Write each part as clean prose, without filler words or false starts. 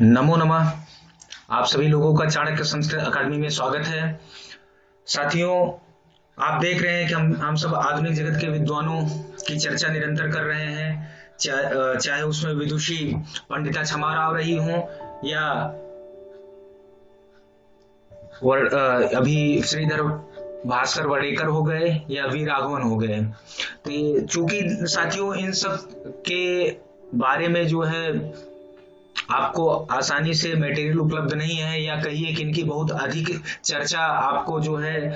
नमो नमः। आप सभी लोगों का चाणक्य संस्कृत अकादमी में स्वागत है। साथियों, आप देख रहे हैं कि हम सब आधुनिक जगत के विद्वानों की चर्चा निरंतर कर रहे हैं, चाहे उसमें विदुषी पंडिता क्षमा राव रही हो या अभी श्रीधर भास्कर वर्डेकर हो गए या वी राघवन हो गए। तो चूंकि साथियों इन सब के बारे में जो है आपको आसानी से मटेरियल उपलब्ध नहीं है, या कहिए कि इनकी बहुत अधिक चर्चा आपको जो है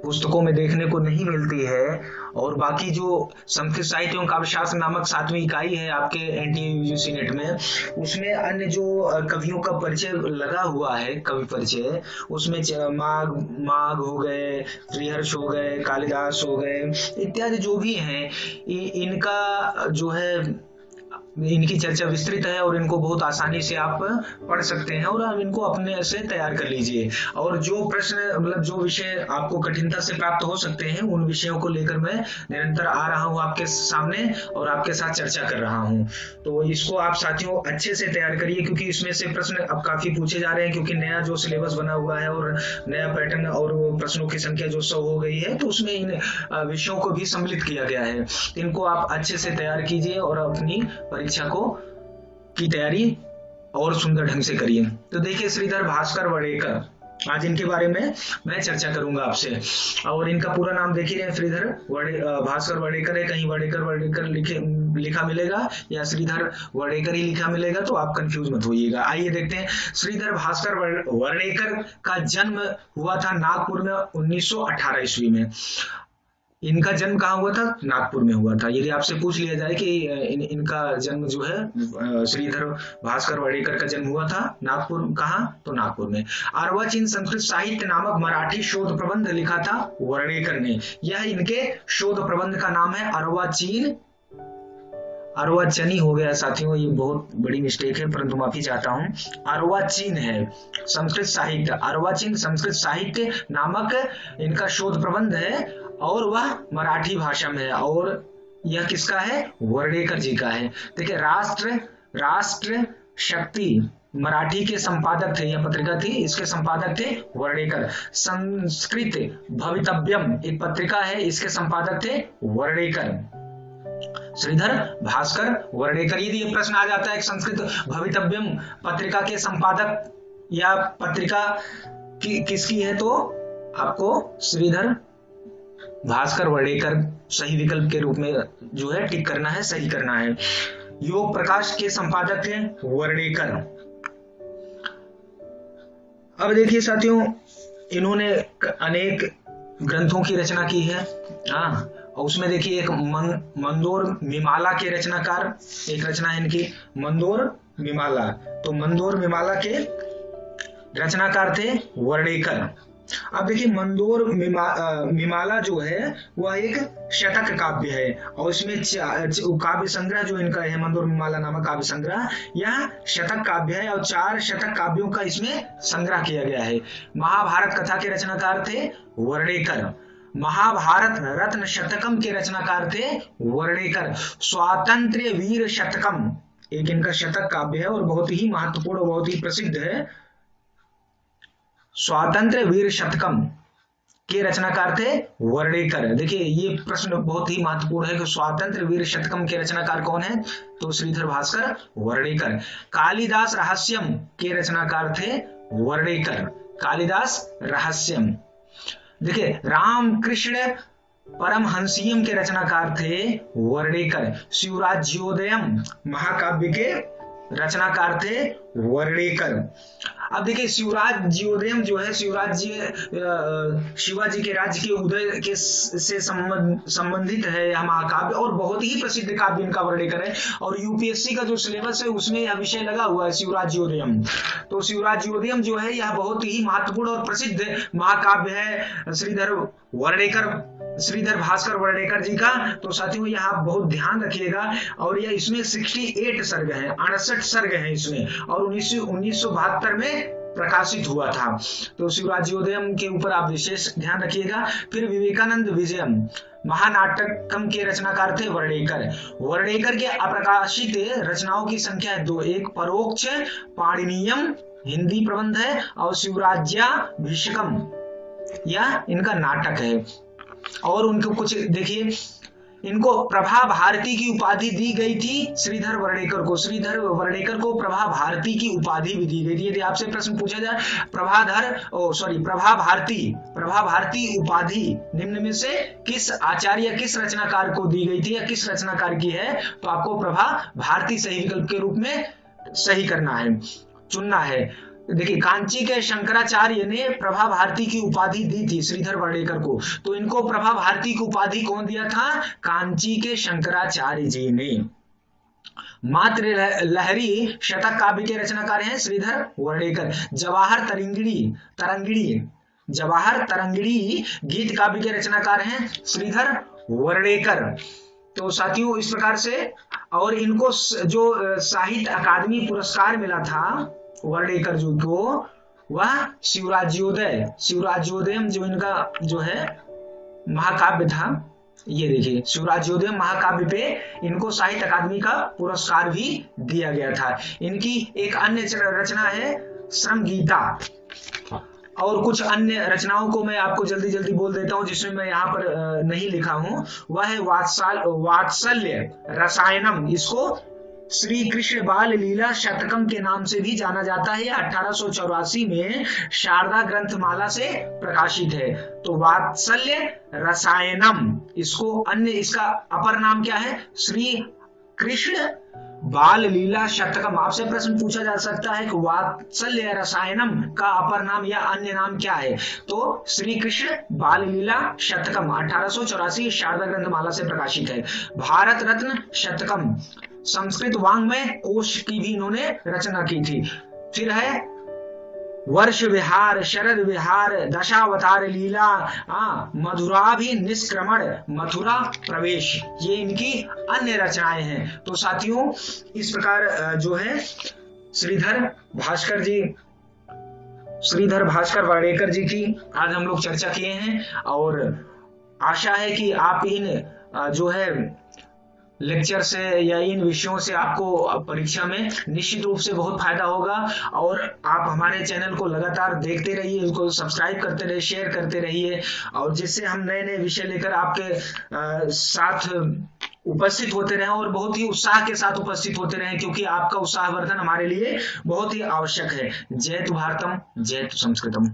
पुस्तकों में देखने को नहीं मिलती है। और बाकी जो संस्कृत साहित्य एवं काव्यशास्त्र नामक 7वीं इकाई है आपके एनटीए नेट में, उसमें अन्य जो कवियों का परिचय लगा हुआ है, कवि परिचय, उसमें माघ माघ हो गए, श्रीहर्ष हो गए, कालिदास हो गए इत्यादि जो भी हैं, इनका जो है इनकी चर्चा विस्तृत है और इनको बहुत आसानी से आप पढ़ सकते हैं और आप इनको अपने से तैयार कर लीजिए। और जो प्रश्न मतलब जो विषय आपको कठिनता से प्राप्त हो सकते हैं, उन विषयों को लेकर मैं निरंतर आ रहा हूं आपके सामने और आपके साथ चर्चा कर रहा हूं। तो इसको आप साथियों अच्छे से तैयार करिए, क्योंकि इसमें से प्रश्न अब काफी पूछे जा रहे हैं, क्योंकि नया जो सिलेबस बना हुआ है और नया पैटर्न और प्रश्नों की संख्या जो 100 हो गई है, तो उसमें इन विषयों को भी सम्मिलित किया गया है। इनको आप अच्छे से तैयार कीजिए और अपनी परीक्षा को की तैयारी और सुंदर ढंग से करिए। तो देखिए, श्रीधर भास्कर वर्डेकर, आज इनके बारे में मैं चर्चा करूंगा आपसे। और इनका पूरा नाम देखिए, श्रीधर भास्कर वर्डेकर है। कहीं वर्डेकर वर्डेकर लिखा मिलेगा या श्रीधर वर्डेकर ही लिखा मिलेगा, तो आप कंफ्यूज मत होइएगा। आइए देखते हैं। श्रीधर भास्कर वर्डेकर का जन्म हुआ था नागपुर में 1918 ईस्वी में। इनका जन्म कहाँ हुआ था? नागपुर में हुआ था। यदि आपसे पूछ लिया जाए कि इनका जन्म जो है श्रीधर भास्कर वर्डेकर का जन्म हुआ था नागपुर, कहाँ? तो नागपुर में। अर्वाचीन संस्कृत साहित्य नामक मराठी शोध प्रबंध लिखा था वर्डेकर ने। यह इनके शोध प्रबंध का नाम है। अर्वाचीन हो गया साथियों, ये बहुत बड़ी मिस्टेक है, परंतु माफी चाहता हूं। अर्वाचीन है संस्कृत साहित्य, अर्वाचीन संस्कृत साहित्य नामक इनका शोध प्रबंध है और वह मराठी भाषा में है। और यह किसका है? वर्डेकर जी का है। देखिए, राष्ट्र शक्ति मराठी के संपादक थे, यह पत्रिका थी, इसके संपादक थे वर्डेकर। संस्कृत भवितव्यम एक पत्रिका है, इसके संपादक थे वर्डेकर। श्रीधर भास्कर वर्डेकर। यदि ये प्रश्न आ जाता है, संस्कृत भवितव्यम पत्रिका के संपादक या पत्रिका किसकी है, तो आपको श्रीधर भास्कर वर्डेकर सही विकल्प के रूप में जो है टिक करना है, सही करना है। योग प्रकाश के संपादक थे वर्डेकर। अब देखिए साथियों, इन्होंने अनेक ग्रंथों की रचना की है। और उसमें देखिए एक मंदोर मिमाला के रचनाकार, एक रचना है इनकी मंदोर मिमाला। तो मंदोर मिमाला के रचनाकार थे वर्डेकर। अब देखिए, मंदोर मिमाला जो है वह एक शतक काव्य है और इसमें काव्य संग्रह जो इनका है मंदोर मिमाला नामक काव्य संग्रह, यह शतक काव्य है और 4 शतक काव्यों का इसमें संग्रह किया गया है। महाभारत कथा के रचनाकार थे वर्डेकर। महाभारत रत्न शतकम के रचनाकार थे वर्डेकर। स्वातंत्र्य वीर शतकम एक इनका शतक काव्य है और बहुत ही महत्वपूर्ण, बहुत ही प्रसिद्ध है। स्वातंत्र्य वीर शतकम के रचनाकार थे वर्डेकर। देखिए, ये प्रश्न बहुत ही महत्वपूर्ण है कि स्वातंत्र्य वीर शतकम के रचनाकार कौन है, तो श्रीधर भास्कर वर्डेकर। कालिदास रहस्यम के रचनाकार थे वर्डेकर। कालिदास रहस्यम। देखिए, रामकृष्ण परमहंसियम के रचनाकार थे वर्डेकर। शिवराज्योदयम महाकाव्य के रचनाकार थे वर्डेकर। अब देखिए, शिवराज्योदयम जो है, शिवाजी के राज्य के उदय के से संबंधित है यह महाकाव्य और बहुत ही प्रसिद्ध काव्य इनका वर्डेकर है। और यूपीएससी का जो सिलेबस है उसमें यह विषय लगा हुआ है शिवराज्योदयम। तो शिवराज्योदयम जो है यह बहुत ही महत्वपूर्ण और प्रसिद्ध महाकाव्य है श्रीधर भास्कर वर्डेकर जी का। तो साथियों, यह आप बहुत ध्यान रखिएगा। और यह इसमें 68 सर्ग हैं, 68 सर्ग हैं इसमें, और 1972 में प्रकाशित हुआ था। तो शिवराज्योदयम के ऊपर आप विशेष ध्यान रखिएगा। फिर विवेकानंद विजयम महानाटकम के रचनाकार थे वर्णेकर। वर्णेकर के अप्रकाशित रचनाओं की संख्या है 2। एक परोक्ष पाणिनीयम हिंदी प्रबंध है और शिवराज्याभिषेकम यह इनका नाटक है। और उनको कुछ देखिए, इनको प्रभा भारती की उपाधि दी गई थी श्रीधर वर्णेकर को। श्रीधर वर्णेकर को प्रभा भारती की उपाधि भी दी गई थी। यदि आपसे प्रश्न पूछा जाए प्रभा भारती उपाधि निम्न में से किस आचार्य किस रचनाकार को दी गई थी या किस रचनाकार की है, तो आपको प्रभा भारती सही विकल्प के रूप में सही करना है, चुनना है। देखिए, कांची के शंकराचार्य ने प्रभा भारती की उपाधि दी थी श्रीधर वर्णेकर को, तो इनको प्रभा भारती की उपाधि कौन दिया था? कांची के शंकराचार्य जी ने। मात्र लहरी शतक काव्य के रचनाकार हैं श्रीधर वर्णेकर। जवाहर तरंगिणी गीत काव्य के रचनाकार हैं श्रीधर वर्णेकर। तो साथियों, इस प्रकार से, और इनको जो साहित्य अकादमी पुरस्कार मिला था वर्णेकर जी को, वह शिवराज्योदयम जो इनका जो है महाकाव्य था, ये देखिए शिवराज्योदयम महाकाव्य पे इनको साहित्य अकादमी का पुरस्कार भी दिया गया था। इनकी एक अन्य रचना है श्रम गीता, और कुछ अन्य रचनाओं को मैं आपको जल्दी जल्दी बोल देता हूं जिसमें मैं यहाँ पर नहीं लिखा हूं। वह है वात्सल्य रसायनम, इसको श्री कृष्ण बाल लीला शतकम के नाम से भी जाना जाता है। 1884 में शारदा ग्रंथमाला से प्रकाशित है। तो वात्सल्य रसायनम, इसको अन्य इसका अपर नाम क्या है? श्री कृष्ण बाल लीला शतकम। आपसे प्रश्न पूछा जा सकता है कि वात्सल्य रसायनम का अपर नाम या अन्य नाम क्या है? तो श्री कृष्ण बाल लीला शतकम 1884 शारदा ग्रंथमाला से प्रकाशित है। भारत रत्न शतकम, संस्कृत वाङ्मय कोश की भी इन्होंने रचना की थी। फिर है वर्ष विहार, शरद विहार, दशावतार लीला, मधुराभि निष्क्रमण, मथुरा प्रवेश, ये इनकी अन्य रचनाएं हैं। तो साथियों, इस प्रकार जो है श्रीधर भास्कर वर्णेकर जी की आज हम लोग चर्चा किए हैं, और आशा है कि आप इन जो है लेक्चर से या इन विषयों से आपको परीक्षा में निश्चित रूप से बहुत फायदा होगा। और आप हमारे चैनल को लगातार देखते रहिए, उसको सब्सक्राइब करते रहिए, शेयर करते रहिए, और जिससे हम नए नए विषय लेकर आपके साथ उपस्थित होते रहें, और बहुत ही उत्साह के साथ उपस्थित होते रहें, क्योंकि आपका उत्साहवर्धन हमारे लिए बहुत ही आवश्यक है। जय तु भारतम, जय तु संस्कृतम।